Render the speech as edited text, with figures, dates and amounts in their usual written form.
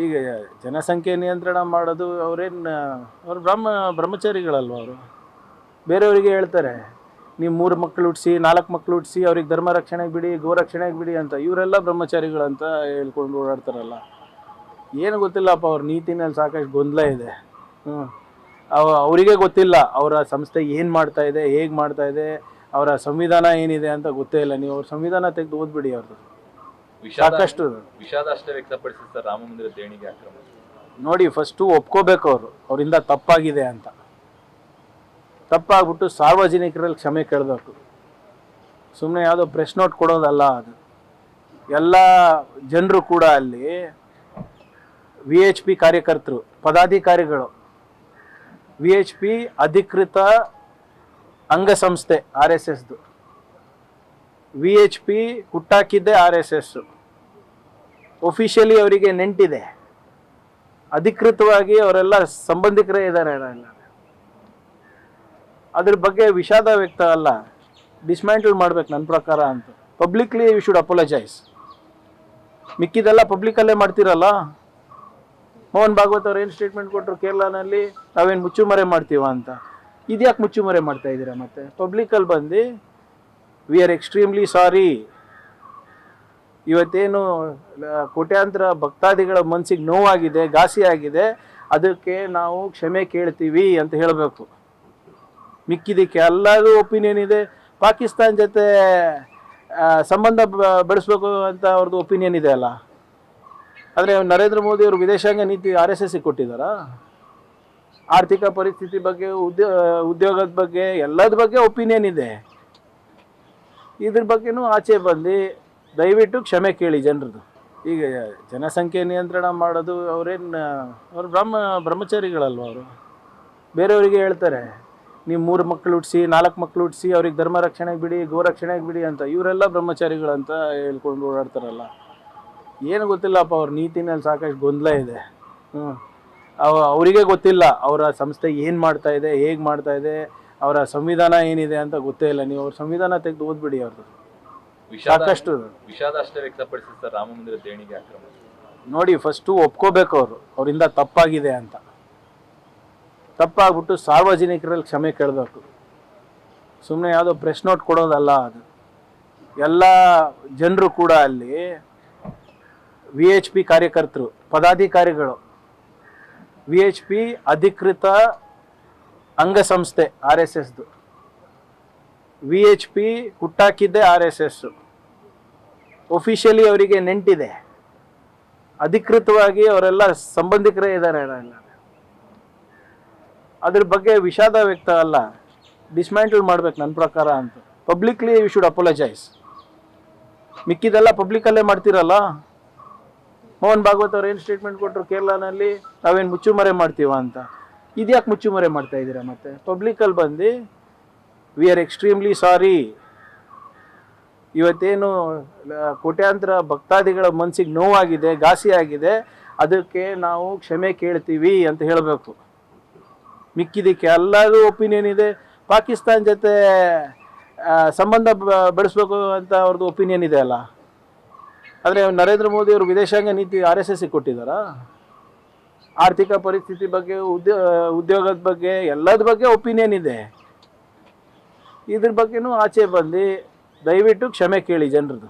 ಈಗ ಜನಸಂಖ್ಯೆ ನಿಯಂತ್ರಣ ಮಾಡೋದು ಅವ್ರು ಬ್ರಹ್ಮಚಾರಿಗಳಲ್ವ ಅವರು. ಬೇರೆಯವರಿಗೆ ಹೇಳ್ತಾರೆ ನೀವು 3 ಮಕ್ಕಳು ಹುಟ್ಟಿಸಿ 4 ಮಕ್ಕಳು ಹುಟ್ಟಿಸಿ ಅವ್ರಿಗೆ ಧರ್ಮ ರಕ್ಷಣೆಗೆ ಬಿಡಿ, ಗೋರಕ್ಷಣೆಗೆ ಬಿಡಿ ಅಂತ. ಇವರೆಲ್ಲ ಬ್ರಹ್ಮಚಾರಿಗಳಂತ ಹೇಳ್ಕೊಂಡು ಓಡಾಡ್ತಾರಲ್ಲ. ಏನು ಗೊತ್ತಿಲ್ಲಪ್ಪ, ಅವ್ರ ನೀತಿನಲ್ಲಿ ಸಾಕಷ್ಟು ಗೊಂದಲ ಇದೆ. ಅವರಿಗೆ ಗೊತ್ತಿಲ್ಲ ಅವರ ಸಂಸ್ಥೆ ಏನು ಮಾಡ್ತಾ ಇದೆ, ಹೇಗೆ ಮಾಡ್ತಾ ಇದೆ, ಅವರ ಸಂವಿಧಾನ ಏನಿದೆ ಅಂತ ಗೊತ್ತೇ ಇಲ್ಲ. ನೀವು ಅವ್ರ ಸಂವಿಧಾನ ತೆಗೆದು ಓದ್ಬಿಡಿ. ಅವ್ರದ್ದು ಸಾಕಷ್ಟು ವಿಷಾದ ಅಷ್ಟೇ ವ್ಯಕ್ತಪಡಿಸಿರ್ತಾರೆ ರಾಮ ಮಂದಿರ ದೇಣಿಗೆ ಆಕ್ರಮ. ನೋಡಿ, ಫಸ್ಟು ಒಪ್ಕೋಬೇಕು ಅವರಿಂದ ತಪ್ಪಾಗಿದೆ ಅಂತ. ತಪ್ಪಾಗ್ಬಿಟ್ಟು ಸಾರ್ವಜನಿಕರಲ್ಲಿ ಕ್ಷಮೆ ಕೇಳಬೇಕು. ಸುಮ್ಮನೆ ಯಾವುದೋ ಪ್ರೆಸ್ ನೋಟ್ ಕೊಡೋದಲ್ಲ ಅದು. ಎಲ್ಲ ಜನರು ಕೂಡ ಅಲ್ಲಿ VHP ಕಾರ್ಯಕರ್ತರು, ಪದಾಧಿಕಾರಿಗಳು, VHP ಅಧಿಕೃತ ಅಂಗಸಂಸ್ಥೆ RSSದು. VHP ಹುಟ್ಟಾಕಿದ್ದೆ RSS. ಒಫಿಷಿಯಲಿ ಅವರಿಗೆ ನೆಂಟಿದೆ, ಅಧಿಕೃತವಾಗಿ ಅವರೆಲ್ಲ ಸಂಬಂಧಿಕರೇ ಇದ್ದಾರೆ. ಅದ್ರ ಬಗ್ಗೆ ವಿಷಾದ ವ್ಯಕ್ತ ಅಲ್ಲ, ಡಿಸ್ಮ್ಯಾಂಟಲ್ ಮಾಡ್ಬೇಕು ನನ್ನ ಪ್ರಕಾರ ಅಂತ. Publicly you should apologise. ಮಿಕ್ಕಿದೆಲ್ಲ ಪಬ್ಲಿಕಲ್ಲೇ ಮಾಡ್ತಿರಲ್ಲ. ಮೋಹನ್ ಭಾಗವತ್ ಅವ್ರು ಏನು ಸ್ಟೇಟ್ಮೆಂಟ್ ಕೊಟ್ಟರು ಕೇರಳನಲ್ಲಿ, ನಾವೇನು ಮುಚ್ಚುಮರೆ ಮಾಡ್ತೀವ ಅಂತ. ಇದ್ಯಾಕೆ ಮುಚ್ಚುಮರೆ ಮಾಡ್ತಾ ಇದ್ದೀರಾ? ಮತ್ತೆ ಪಬ್ಲಿಕಲ್ಲಿ ಬಂದು ವಿ ಆರ್ ಎಕ್ಸ್ಟ್ರೀಮ್ಲಿ ಸಾರಿ, ಇವತ್ತೇನು ಕೋಟ್ಯಾಂತರ ಭಕ್ತಾದಿಗಳ ಮನಸ್ಸಿಗೆ ನೋವಾಗಿದೆ, ಘಾಸಿ ಆಗಿದೆ, ಅದಕ್ಕೆ ನಾವು ಕ್ಷಮೆ ಕೇಳ್ತೀವಿ ಅಂತ ಹೇಳಬೇಕು. ಮಿಕ್ಕಿದಕ್ಕೆ ಎಲ್ಲರೂ ಒಪಿನಿಯನ್ ಇದೆ. ಪಾಕಿಸ್ತಾನ ಜೊತೆ ಸಂಬಂಧ ಬೆಳೆಸ್ಬೇಕು ಅಂತ ಅವ್ರದ್ದು ಒಪಿನಿಯನ್ ಇದೆ ಅಲ್ಲ. ಆದರೆ ನರೇಂದ್ರ ಮೋದಿ ಅವರು ವಿದೇಶಾಂಗ ನೀತಿ RSSಗೆ ಕೊಟ್ಟಿದ್ದಾರಾ? ಆರ್ಥಿಕ ಪರಿಸ್ಥಿತಿ ಬಗ್ಗೆ, ಉದ್ಯೋಗದ ಬಗ್ಗೆ, ಎಲ್ಲದ ಬಗ್ಗೆ ಒಪಿನಿಯನ್ ಇದೆ. ಇದ್ರ ಬಗ್ಗೆನೂ ಆಚೆ ಬಂದು ದಯವಿಟ್ಟು ಕ್ಷಮೆ ಕೇಳಿ ಜನರದು. ಈಗ ಜನಸಂಖ್ಯೆ ನಿಯಂತ್ರಣ ಮಾಡೋದು ಅವ್ರು ಬ್ರಹ್ಮಚಾರಿಗಳಲ್ವ ಅವರು. ಬೇರೆಯವರಿಗೆ ಹೇಳ್ತಾರೆ ನೀವು 3 ಮಕ್ಕಳು ಹುಟ್ಟಿಸಿ 4 ಮಕ್ಕಳು ಹುಟ್ಟಿಸಿ ಅವ್ರಿಗೆ ಧರ್ಮ ರಕ್ಷಣೆಗೆ ಬಿಡಿ, ಗೋರಕ್ಷಣೆಗೆ ಬಿಡಿ ಅಂತ. ಇವರೆಲ್ಲ ಬ್ರಹ್ಮಚಾರಿಗಳಂತ ಹೇಳ್ಕೊಂಡು ಓಡಾಡ್ತಾರಲ್ಲ. ಏನು ಗೊತ್ತಿಲ್ಲಪ್ಪ, ಅವ್ರ ನೀತಿನಲ್ಲಿ ಸಾಕಷ್ಟು ಗೊಂದಲ ಇದೆ. ಅವರಿಗೆ ಗೊತ್ತಿಲ್ಲ ಅವರ ಸಂಸ್ಥೆ ಏನು ಮಾಡ್ತಾ ಇದೆ, ಹೇಗೆ ಮಾಡ್ತಾ ಇದೆ, ಅವರ ಸಂವಿಧಾನ ಏನಿದೆ ಅಂತ ಗೊತ್ತೇ ಇಲ್ಲ. ನೀವು ಅವ್ರ ಸಂವಿಧಾನ ತೆಗೆದು ಓದ್ಬಿಡಿ. ಅವ್ರದ್ದು ಸಾಕಷ್ಟು ವಿಷಾದ ಅಷ್ಟೇ ವ್ಯಕ್ತಪಡಿಸಿರ್ತಾರೆ ರಾಮ ಮಂದಿರ ದೇಣಿಗೆ ಆಕ್ರಮ. ನೋಡಿ, ಫಸ್ಟು ಒಪ್ಕೋಬೇಕು ಅವರಿಂದ ತಪ್ಪಾಗಿದೆ ಅಂತ. ತಪ್ಪಾಗ್ಬಿಟ್ಟು ಸಾರ್ವಜನಿಕರಲ್ಲಿ ಕ್ಷಮೆ ಕೇಳಬೇಕು. ಸುಮ್ಮನೆ ಯಾವುದೋ ಪ್ರೆಸ್ ನೋಟ್ ಕೊಡೋದಲ್ಲ ಅದು. ಎಲ್ಲ ಜನರು ಕೂಡ ಅಲ್ಲಿ VHP ಕಾರ್ಯಕರ್ತರು, ಪದಾಧಿಕಾರಿಗಳು, VHP ಅಧಿಕೃತ ಅಂಗಸಂಸ್ಥೆ RSSದು. VHP ಹುಟ್ಟಾಕಿದ್ದೆ RSS. ಒಫಿಷಿಯಲಿ ಅವರಿಗೆ ನೆಂಟಿದೆ, ಅಧಿಕೃತವಾಗಿ ಅವರೆಲ್ಲ ಸಂಬಂಧಿಕರೇ ಇದ್ದಾರೆ. ಅದ್ರ ಬಗ್ಗೆ ವಿಷಾದ ವ್ಯಕ್ತ ಅಲ್ಲ, ಡಿಸ್ಮ್ಯಾಂಟಲ್ ಮಾಡ್ಬೇಕು ನನ್ನ ಪ್ರಕಾರ ಅಂತ. Publicly you should apologise. ಮಿಕ್ಕಿದೆಲ್ಲ ಪಬ್ಲಿಕಲ್ಲೇ ಮಾಡ್ತಿರಲ್ಲ. ಮೋಹನ್ ಭಾಗವತ್ ಅವ್ರು ಏನು ಸ್ಟೇಟ್ಮೆಂಟ್ ಕೊಟ್ಟರು ಕೇರಳನಲ್ಲಿ, ನಾವೇನು ಮುಚ್ಚುಮರೆ ಮಾಡ್ತೀವ ಅಂತ. ಇದ್ಯಾಕೆ ಮುಚ್ಚುಮರೆ ಮಾಡ್ತಾ ಇದ್ದೀರಾ? ಮತ್ತೆ ಪಬ್ಲಿಕಲ್ಲಿ ಬಂದು ವಿ ಆರ್ ಎಕ್ಸ್ಟ್ರೀಮ್ಲಿ ಸಾರಿ, ಇವತ್ತೇನು ಕೋಟ್ಯಾಂತರ ಭಕ್ತಾದಿಗಳ ಮನಸ್ಸಿಗೆ ನೋವಾಗಿದೆ, ಘಾಸಿ ಆಗಿದೆ, ಅದಕ್ಕೆ ನಾವು ಕ್ಷಮೆ ಕೇಳ್ತೀವಿ ಅಂತ ಹೇಳಬೇಕು. ಮಿಕ್ಕಿದಕ್ಕೆ ಎಲ್ಲರೂ ಒಪಿನಿಯನ್ ಇದೆ. ಪಾಕಿಸ್ತಾನ ಜೊತೆ ಸಂಬಂಧ ಬೆಳೆಸ್ಬೇಕು ಅಂತ ಅವ್ರದ್ದು ಒಪಿನಿಯನ್ ಇದೆ ಅಲ್ಲ. ಆದರೆ ನರೇಂದ್ರ ಮೋದಿ ಅವರು ವಿದೇಶಾಂಗ ನೀತಿ RSSಗೆ ಕೊಟ್ಟಿದ್ದಾರಾ? ಆರ್ಥಿಕ ಪರಿಸ್ಥಿತಿ ಬಗ್ಗೆ, ಉದ್ಯೋಗದ ಬಗ್ಗೆ, ಎಲ್ಲದ ಬಗ್ಗೆ ಒಪಿನಿಯನ್ ಇದೆ. ಇದ್ರ ಬಗ್ಗೆನೂ ಆಚೆ ಬಂದು ದಯವಿಟ್ಟು ಕ್ಷಮೆ ಕೇಳಿ ಜನರದು.